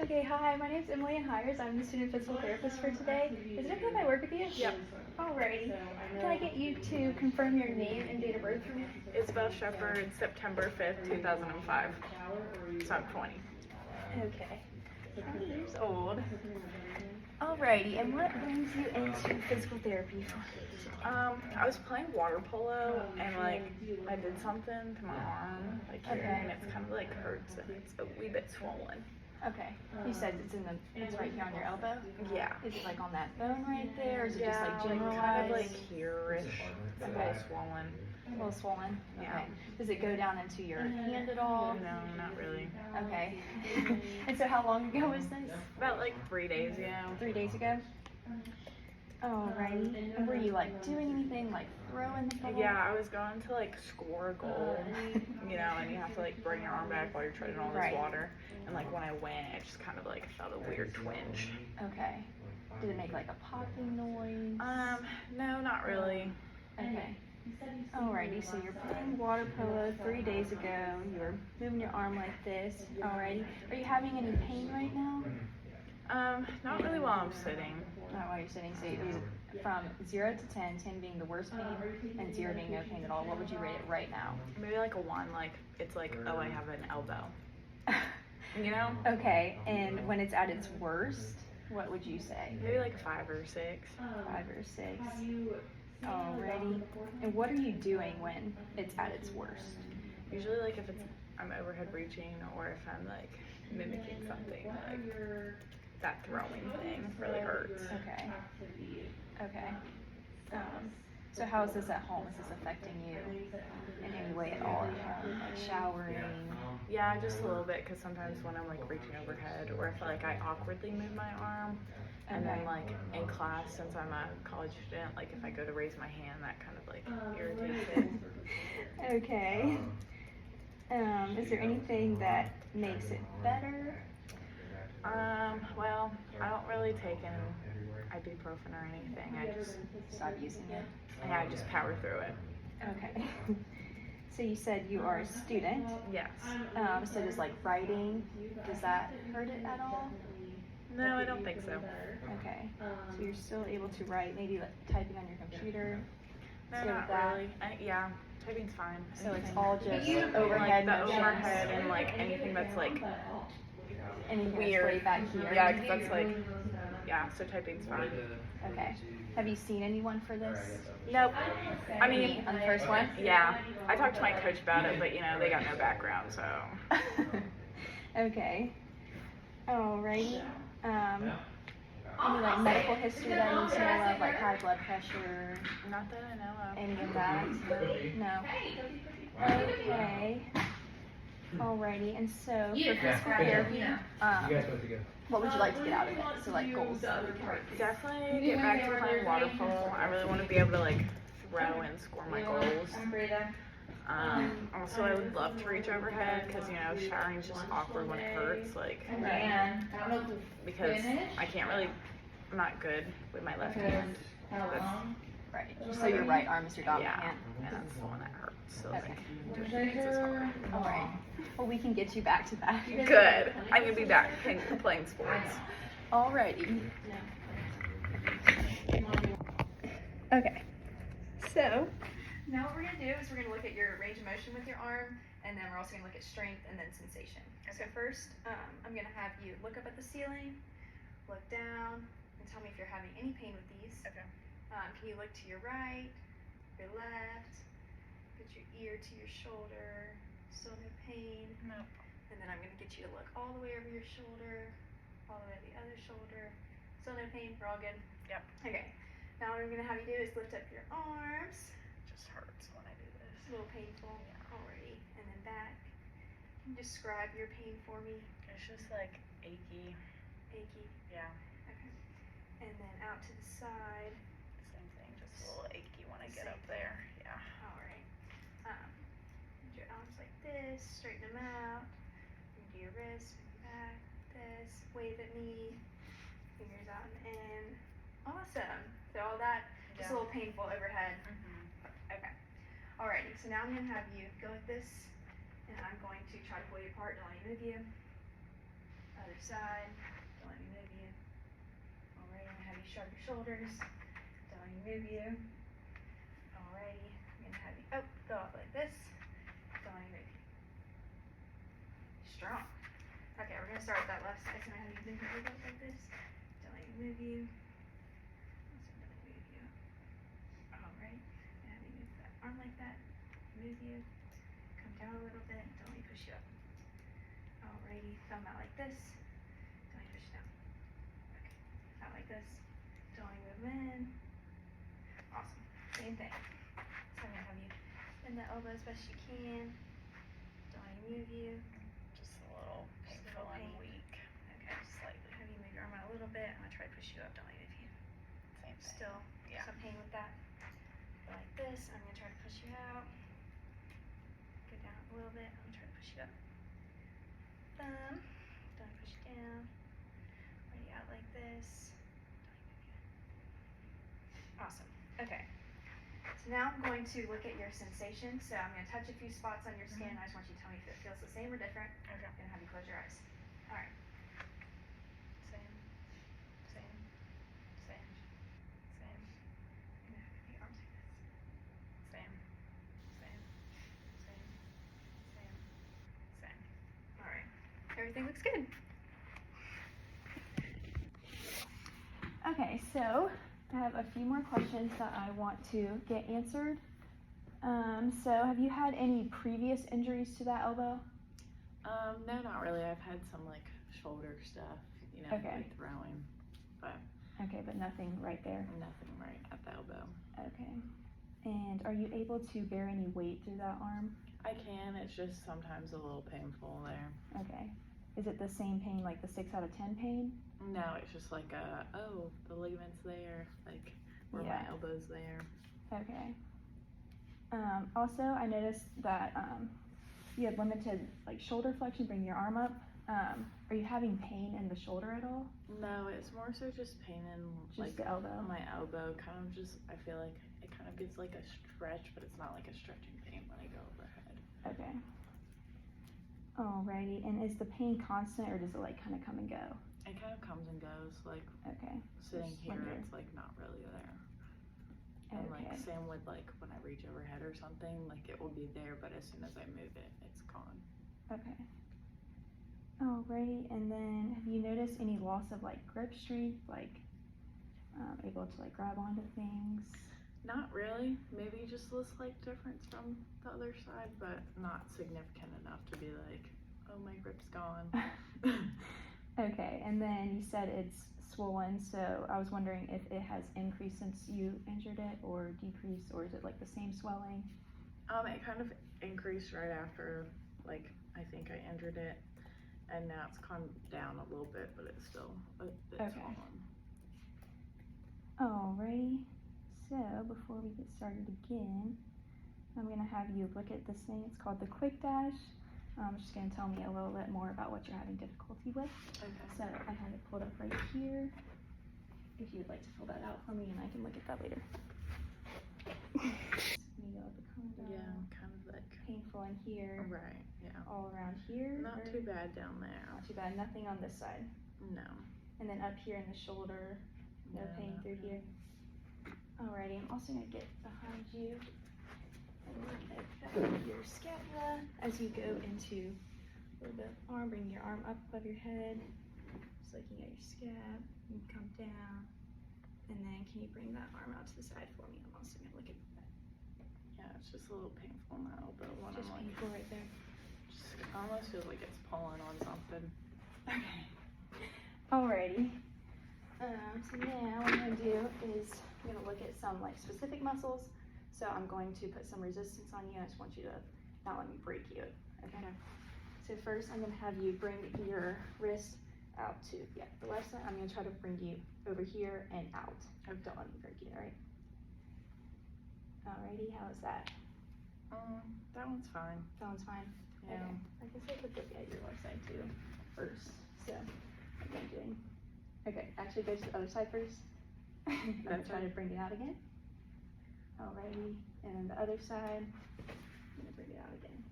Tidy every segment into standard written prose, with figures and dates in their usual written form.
Okay, hi, my name's Emily Hires. I'm the student physical therapist for today. Is it okay if I work with you? Yep. Alrighty. Can I get you to confirm your name and date of birth for me? Isabel Shepard, September 5th, 2005. So I'm 20. Okay. 20 years old. Alrighty, and what brings you into physical therapy? I was playing water polo and like I did something to my arm, like here, Okay. and it's kind of like hurts and it's a wee bit swollen. Okay. You said it's right here on your elbow? Yeah. Is it like on that bone right there, or is it just Yeah, like generalized? kind of like here-ish. It's a little swollen. A little swollen? Yeah. Okay. Does it go down into your hand at all? No, not really. Okay. And so how long ago was this? About like 3 days ago. 3 days ago? Alrighty. And were you like doing anything, like throwing the ball? Yeah, I was going to like score a goal, you know, and you have to like bring your arm back while you're treading all this Right. water. And like when I went, it just kind of like felt a weird twinge. Okay. Did it make like a popping noise? No, not really. Okay. Alrighty, so you're playing water polo 3 days ago. You were moving your arm like this. Alrighty. Are you having any pain right now? Not really while I'm sitting. Not while you're sitting. So from 0 to 10, 10 being the worst pain and 0 being no pain at all, what would you rate it right now? Maybe like a 1, like it's like, oh, I have an elbow. You know? Okay, and when it's at its worst, what would you say? Maybe like a 5 or 6. 5 or 6. Alrighty. And what are you doing when it's at its worst? Usually like if I'm overhead reaching or if I'm like mimicking something, like that throwing thing really hurts. Okay. Okay. So how is this at home? Is this affecting you in any way at all at home? Like showering? Yeah, just a little bit, because sometimes when I'm like reaching overhead or if like I awkwardly move my arm, and then Okay. like in class, since I'm a college student, like if I go to raise my hand, that kind of like irritates it. Okay. Is there anything that makes it better? Well, I don't really take any ibuprofen or anything. I just Stop using it. I just power through it. Okay. So you said you are a student. Yes. So does like writing, does that hurt it at all? No, I don't think so. Okay. So you're still able to write, maybe like typing on your computer. No, So not that- really. Yeah, typing's fine. So it's Anything- all just like overhead the motions. overhead and like anything that's like Anything that's weird. way back here. Yeah, because that's like, yeah, so typing's fine. Okay. Have you seen anyone for this? Nope. I Me, mean, on the first one? yeah. I talked to my coach about it, but you know, they got no background, so. Okay. Alrighty. Any like medical history that you know of, like high blood pressure, Not that I know of. any of that? No. Okay. Alrighty. And so for physical therapy, what would you like to get out of it? So like goals that we can write. Definitely get back to playing water polo. I really want to be able to like throw and score my goals. Also, I would love to reach overhead because you know showering is just awkward when it hurts. Like because I can't really, I'm not good with my left hand. That's, Right. So your right arm is your dominant yeah, hand. and that's the one that hurts. So Okay. like, doing things is hard. Alright. Well, we can get you back to that. Good. I'm gonna be back playing sports. Alrighty. Okay. So, now what we're going to do is we're going to look at your range of motion with your arm, and then we're also going to look at strength and then sensation. So first, I'm going to have you look up at the ceiling, look down, and tell me if you're having any pain with these. Okay. Can you look to your right, your left, put your ear to your shoulder, still no pain. No. And then I'm going to get you to look all the way over your shoulder, all the way to the other shoulder. Still no pain, we're all good? Yep. Okay. Now what I'm going to have you do is lift up your arms. It just hurts when I do this. It's a little painful. Alrighty. And then back. Can you describe your pain for me? It's just like achy. Achy. Yeah. Okay. And then out to the side. Same thing. Just a little achy when I get up there. Yeah. Alright. Put your arms like this. Straighten them out. Do your wrist. Back. This. Wave at me. Fingers out and in. Awesome. So all that, just a little painful overhead. Okay. Alrighty, so now I'm going to have you go like this, and I'm going to try to pull you apart. Don't let you move you. Other other side. Don't let me move you. Alright, I'm gonna have you shrug your shoulders. Don't let me move you. Alrighty, I'm gonna have you go up like this. Don't let me move you. Strong. Okay, we're gonna start with that left side. So I'm gonna have you move your leg up like this. Don't let me move you. Also, don't let me move you. Alright, I'm gonna have you move that arm like that. Move you. Come down a little bit. Don't let me push you up. Alrighty, thumb out like this. Don't let me push down. Okay, out like this. Don't let me move in. Awesome. Same thing. So I'm gonna have you bend the elbow as best you can. Don't let me move you. Just a little painful and weak. Okay, slightly. Have you move your arm out a little bit. I'm gonna try to push you up. Don't let me move you. Same thing. Still Yeah. some pain with that. Go like this. I'm gonna try to push you out. Go down a little bit. I'm gonna try to push you up. Thumb. Don't push you down. Ready out like this. Awesome. Okay. So now I'm going to look at your sensation. So I'm going to touch a few spots on your skin. I just want you to tell me if it feels the same or different. Okay. I'm going to have you close your eyes. All right. Same. Same. Same. Same. I'm going to have your arms like this. Same. Same. Same. Same. Same. All right. Everything looks good. Okay, so I have a few more questions that I want to get answered. So have you had any previous injuries to that elbow? No, not really. I've had some like shoulder stuff, Okay. like throwing, but Okay, but nothing right there. nothing right at the elbow. Okay. And are you able to bear any weight through that arm? I can, it's just sometimes a little painful there. Okay. Is it the same pain, like the 6 out of 10 pain? No, it's just like the ligament's there, like where Yeah. my elbow's there. Okay. Also, I noticed that you had limited like shoulder flexion, bring your arm up. Are you having pain in the shoulder at all? No, it's more so just pain in Just like the elbow? my elbow, kind of just, I feel like it kind of gives like a stretch, but it's not like a stretching pain when I go overhead. Okay. Alrighty, and is the pain constant or does it like kind of come and go? It kind of comes and goes, like Okay. sitting Just here, wonder. it's like not really there. And like Okay. same with like when I reach overhead or something, like it will be there, but as soon as I move it, it's gone. Okay. Alrighty, and then have you noticed any loss of like grip strength, like able to like grab onto things? Not really. Maybe just a slight difference from the other side, but not significant enough to be like, oh, my grip's gone. Okay, and then you said it's swollen, so I was wondering if it has increased since you injured it or decreased, or is it like the same swelling? It kind of increased right after, like, I think I injured it, and now it's come down a little bit, but it's still a bit swollen. Alrighty, so before we get started again, I'm gonna have you look at this thing. It's called the Quick Dash. Just gonna tell me a little bit more about what you're having difficulty with. Okay. So I have it pulled up right here. If you would like to fill that out for me, and I can look at that later. Yeah, kind of like painful in here. Right. Yeah. All around here. Not too bad down there. Not too bad. Nothing on this side. No. And then up here in the shoulder, no pain through here. Alrighty, I'm also gonna get behind you and look at your scapula as you go into the arm. Bring your arm up above your head. Just looking at your scap. You can come down, and then can you bring that arm out to the side for me? I'm also gonna look at that. Yeah, it's just a little painful in the elbow when Just I'm like, painful right there. just almost feels like it's pulling on something. Okay. Alrighty. So now what I'm gonna do is I'm gonna look at some like specific muscles. So I'm going to put some resistance on you. I just want you to not let me break you. Okay. So first I'm gonna have you bring your wrist out to the left side. I'm gonna try to bring you over here and out. Okay. Don't let me break you. All right. Alrighty. How is that? That one's fine. That one's fine. Yeah. Okay. I guess I could look at your left side too first. So what I'm doing. Okay, actually go to the other side first. I'm gonna try to bring it out again. Alrighty, and then the other side, I'm gonna bring it out again.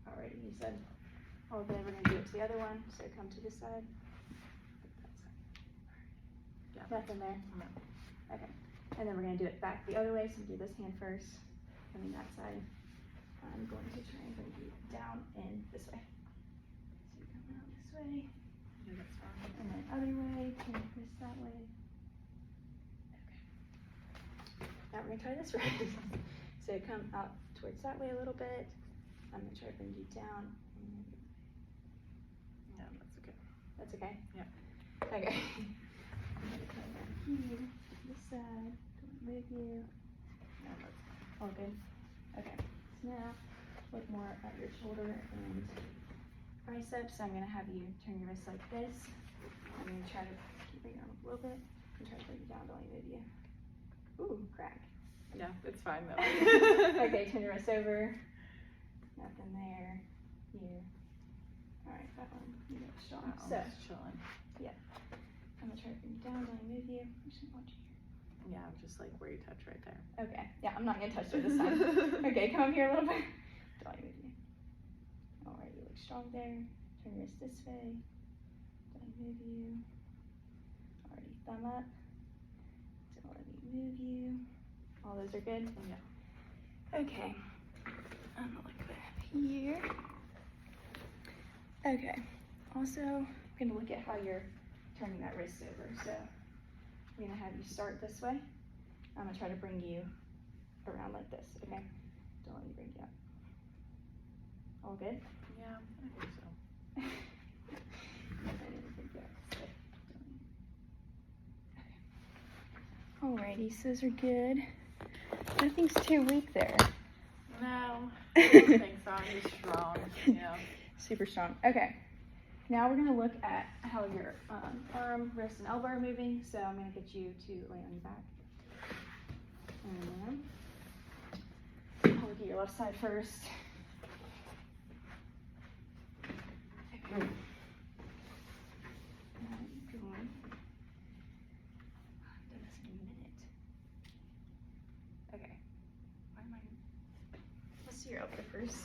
Alrighty, you said all good. We're gonna do it to the other one. So come to this side. Yeah. Nothing there? No. Okay. And then we're going to do it back the other way, so do this hand first. I mean that side. I'm going to try and bring you down and this way. So you come out this way. Yeah, that's fine. And then other way, turn this that way. Okay. Now we're gonna try this way. So come out towards that way a little bit. I'm gonna try to bring you down. Yeah, that's okay. That's okay? Yeah. Okay. I'm gonna come down here, this side, don't move you. No, that's fine. All good? Okay. So now, look more at your shoulder and biceps. So I'm gonna have you turn your wrist like this. I'm gonna try to keep your arm up a little bit and try to bring you down, don't let me move you. Ooh, crack. Yeah, it's fine though. Okay, turn your wrist over. Nothing there. Here. Alright, that one. You look strong. I'm So, just chilling. I'm gonna try to bring you down, don't let me move you. I'm just gonna watch you here. Yeah, just like where you touch right there. Okay. Yeah, I'm not gonna touch it this time. Okay, come up here a little bit. Don't let me move you. Alright, you look strong there. Turn your wrist this way. Don't move you. Alrighty, thumb up. Don't let me move you. All those are good? Yeah. Okay. I'm gonna look back here. Okay. Also, I'm gonna look at how you're turning that wrist over. So I'm gonna have you start this way. I'm gonna try to bring you around like this, okay? Don't let me bring you up. All good? Yeah, I think so. Alrighty, so those are good. Nothing's too weak there. No, I don't think so. He's strong. Yeah. Super strong. Okay. Now we're gonna look at how your arm, wrist, and elbow are moving. So I'm gonna get you to lay on your back. And I'll look at your left side first. Okay. Now you're going. I've done this in a minute. Okay. Why am I? Let's see your elbow first.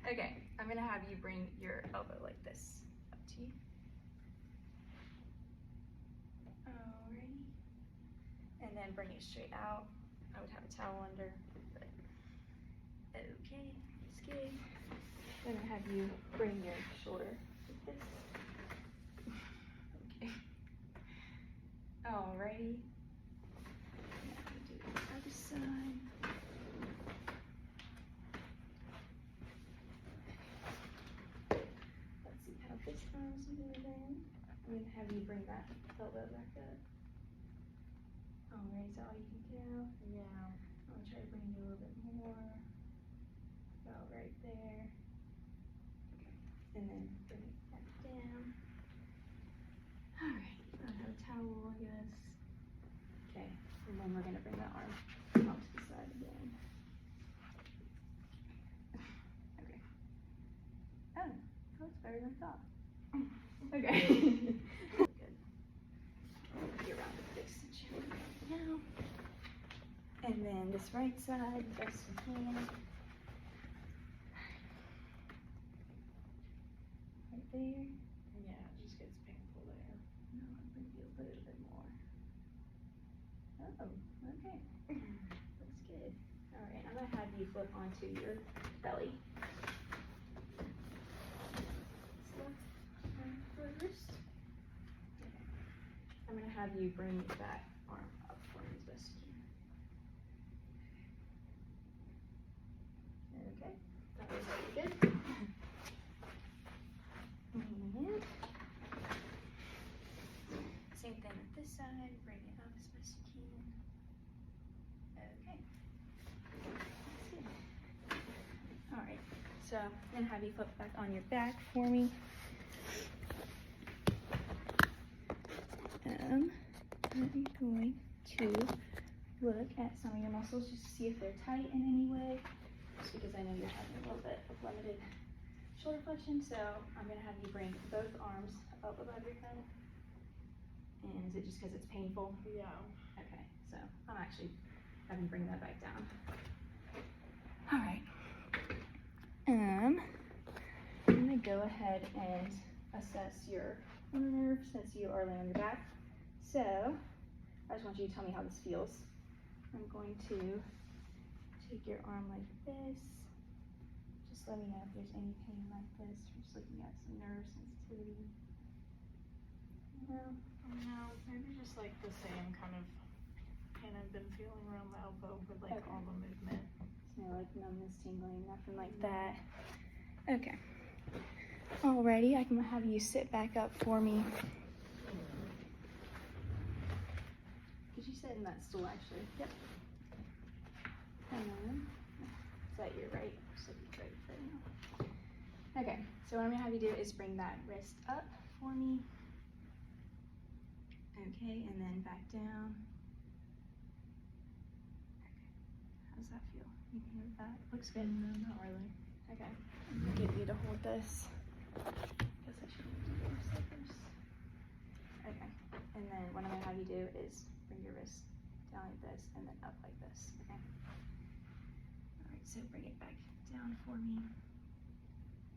Okay, I'm gonna have you bring your elbow like this up to you. Alrighty. And then bring it straight out. I would have a towel under, but okay, it's good. Then I have you bring your shoulder like this. Okay. Alrighty. Now we do the other side. Let's see how this arm's moving. I'm gonna have you bring that elbow back up. Alright, is that all you can do? Yeah. I'm gonna try to bring you a little bit more. About right there. Okay. And then bring it back down. Alright, I have a towel, I guess. Okay, and then we're gonna bring that arm onto the side again. Okay. Oh, that's better than I thought. Okay. Good. Get around the extension now. And then this right side, best you can. Right there. Yeah, it just gets painful there. No, I'm gonna do a little bit more. Oh, okay. Looks good. Alright, I'm gonna have you flip onto your belly. First. Okay. I'm gonna have you bring that arm up for me as best you can. Okay, that was really good. And same thing with this side, bring it up as best you can. Okay. Alright, so I'm gonna have you flip back on your back for me. I'm going to look at some of your muscles just to see if they're tight in any way. Just because I know you're having a little bit of limited shoulder flexion, so I'm going to have you bring both arms up above your head. And is it just because it's painful? Yeah. Okay, so I'm actually having to bring that back down. Alright. I'm going to go ahead and assess your nerve since you are laying on your back. So, I just want you to tell me how this feels. I'm going to take your arm like this. Just let me know if there's any pain like this. We're just looking at some nerve sensitivity. No? No, maybe just like the same kind of pain I've been feeling around the elbow with like all the movement. No, like numbness, tingling, nothing like that. Okay. Alrighty, I'm gonna have you sit back up for me. Could you sit in that stool actually? Yep. And then, is that your right? So right foot now. Okay, so what I'm gonna have you do is bring that wrist up for me. Okay, and then back down. Okay. How does that feel? You can hear that? Looks good. No, not really. Okay. I'm gonna get you to hold this. Guess I should do your first. Okay. And then what I'm gonna have you do is bring your wrist down like this and then up like this. Okay. Alright, so bring it back down for me.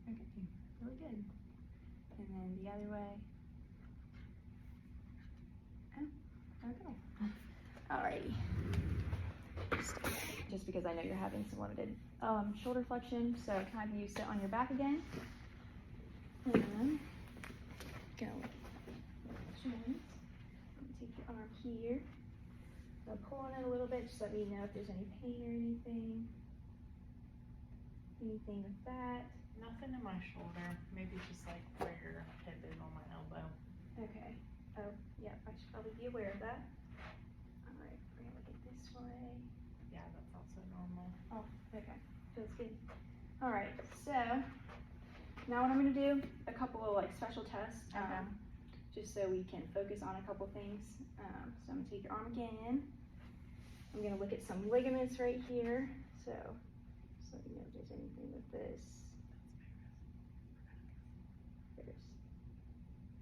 Okay. Really good. And then the other way. Oh, okay. Alrighty. Just because I know you're having some limited shoulder flexion, so can I have you sit on your back again? And then go. Joints. Take your arm here. I'm pull on it a little bit, just let me know if there's any pain or anything. Anything with that. Nothing in my shoulder. Maybe just like where your hip is on my elbow. Okay. Oh, yeah, I should probably be aware of that. Alright, we're gonna look at this way. Yeah, that's also normal. Oh, okay. Feels good. Alright, so now what I'm gonna do, a couple of like special tests. Okay. Just so we can focus on a couple things. So I'm gonna take your arm again. I'm gonna look at some ligaments right here. So just let me know if there's anything with this.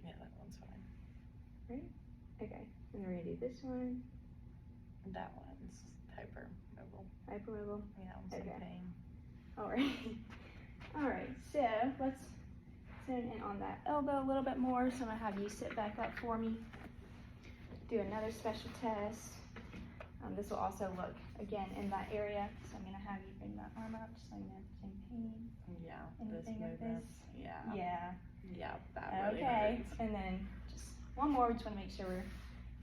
Yeah, that one's fine. Right? Okay. And then we're gonna do this one. That one's hypermobile. Hypermobile. Yeah, that one's in pain. Alright. Alright, so let's zone in on that elbow a little bit more. So I'm gonna have you sit back up for me. Do another special test. This will also look again in that area. So I'm gonna have you bring that arm up just so you know if there's any pain. Yeah. Anything this with movement. this? Yeah. Yeah. Yeah, that really Okay. hurts. And then just one more. We just wanna make sure we're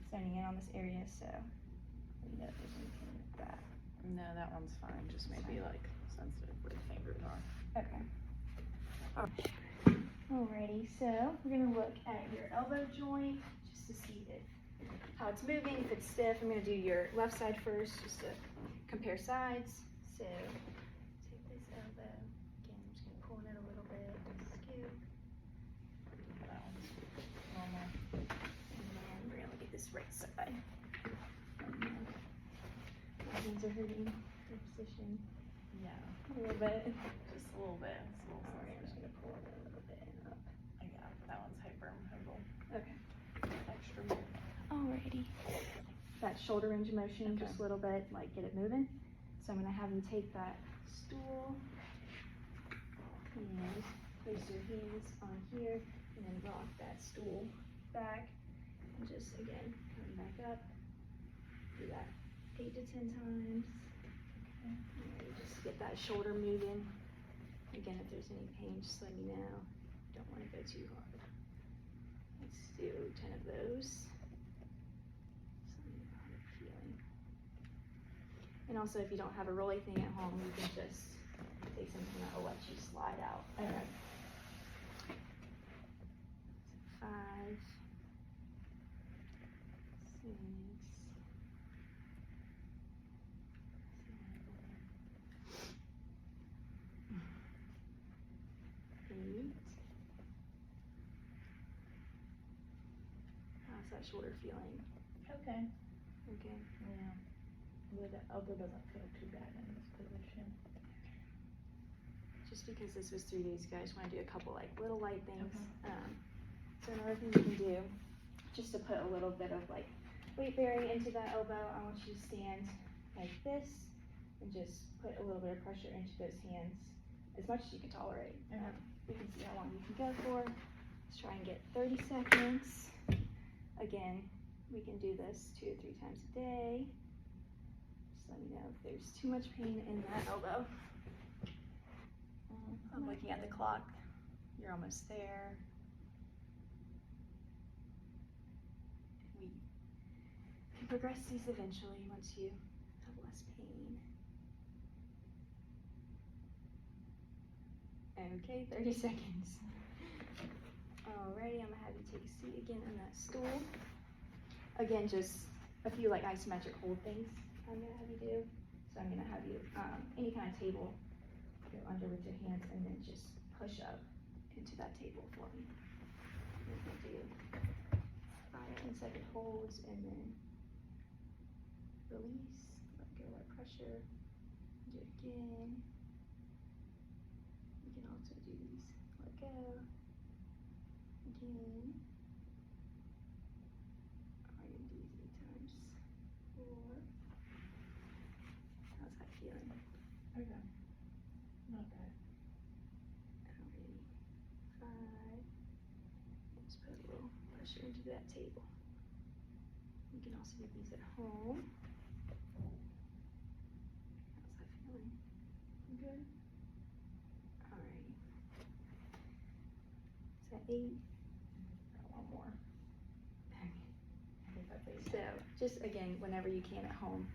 zoning in on this area. So let me know if there's anything with that. No, that one's fine. Just maybe like sensitive where the fingers are. Okay. Alrighty, so we're gonna look at your elbow joint just to see how it's moving, if it's stiff. I'm gonna do your left side first just to compare sides. So take this elbow. Again, I'm just gonna pull in it a little bit. Scoop. That one's normal. And then we're gonna look at this right side. My hands are hurting. Their position. Yeah. A little bit. Just a little bit. It's a little Alright, I'm just sensitive. gonna pull it a little bit and up. Yeah, that one's hypermobile. Okay. Extra movement. Alrighty. That shoulder range of motion, Okay. just a little bit, like get it moving. So I'm gonna have you take that stool and place your hands on here and then rock that stool back. And just again, come back up. Do that 8 to 10 times. Okay. And just get that shoulder moving. Again, if there's any pain, just let me know. Don't want to go too hard. Let's do 10 of those. And also, if you don't have a rolly thing at home, you can just take something that will let you slide out. Okay. 5, 6, 7, 8. How's that shoulder feeling? Okay. Okay. Yeah. The elbow doesn't feel too bad in this position. Just because this was 3 days ago, I just want to do a couple like little light things. Okay. So another thing you can do, just to put a little bit of like weight bearing into that elbow, I want you to stand like this and just put a little bit of pressure into those hands as much as you can tolerate. Okay. You can see how long you can go for. Let's try and get 30 seconds. Again, we can do this 2 or 3 times a day. Just let me know if there's too much pain in that elbow. I'm looking at the clock. You're almost there. We can progress these eventually once you have less pain. Okay, 30 seconds. Alrighty, I'm gonna have you take a seat again on that stool. Again, just a few like isometric hold things I'm gonna have you do. So I'm gonna have you, any kind of table, go under with your hands and then just push up into that table for me. And we'll do 5 and 7 holds and then release, let go of our pressure. Do it again. You can also do these, let go. Again. I'm gonna do these 8 times. 4. How's that feeling? Okay. Not bad. Alrighty. 5. Just put a little pressure into that table. You can also do these at home. How's that feeling? Good? Alrighty. Is that 8? Got one more. I think that's 8. So just again, whenever you can at home,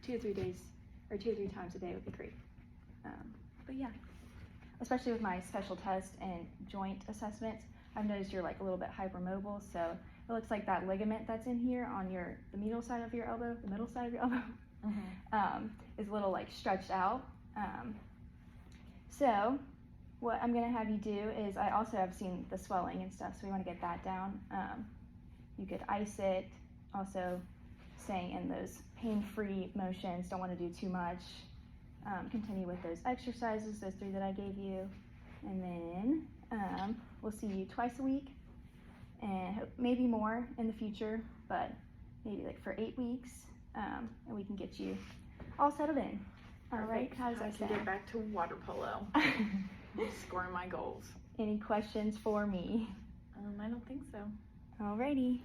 2 or 3 days, or 2 or 3 times a day would be great. But yeah, especially with my special test and joint assessments, I've noticed you're like a little bit hypermobile. So it looks like that ligament that's in here on the middle side of your elbow, is a little like stretched out. So what I'm gonna have you do is, I also have seen the swelling and stuff, so we want to get that down. You could ice it, also staying in those pain-free motions, don't want to do too much. Continue with those exercises, those 3 that I gave you, and then we'll see you twice a week, and maybe more in the future, but maybe like for 8 weeks, and we can get you all settled in. All right, how does that sound? I can get back to water polo. Scoring my goals. Any questions for me? I don't think so. Alrighty.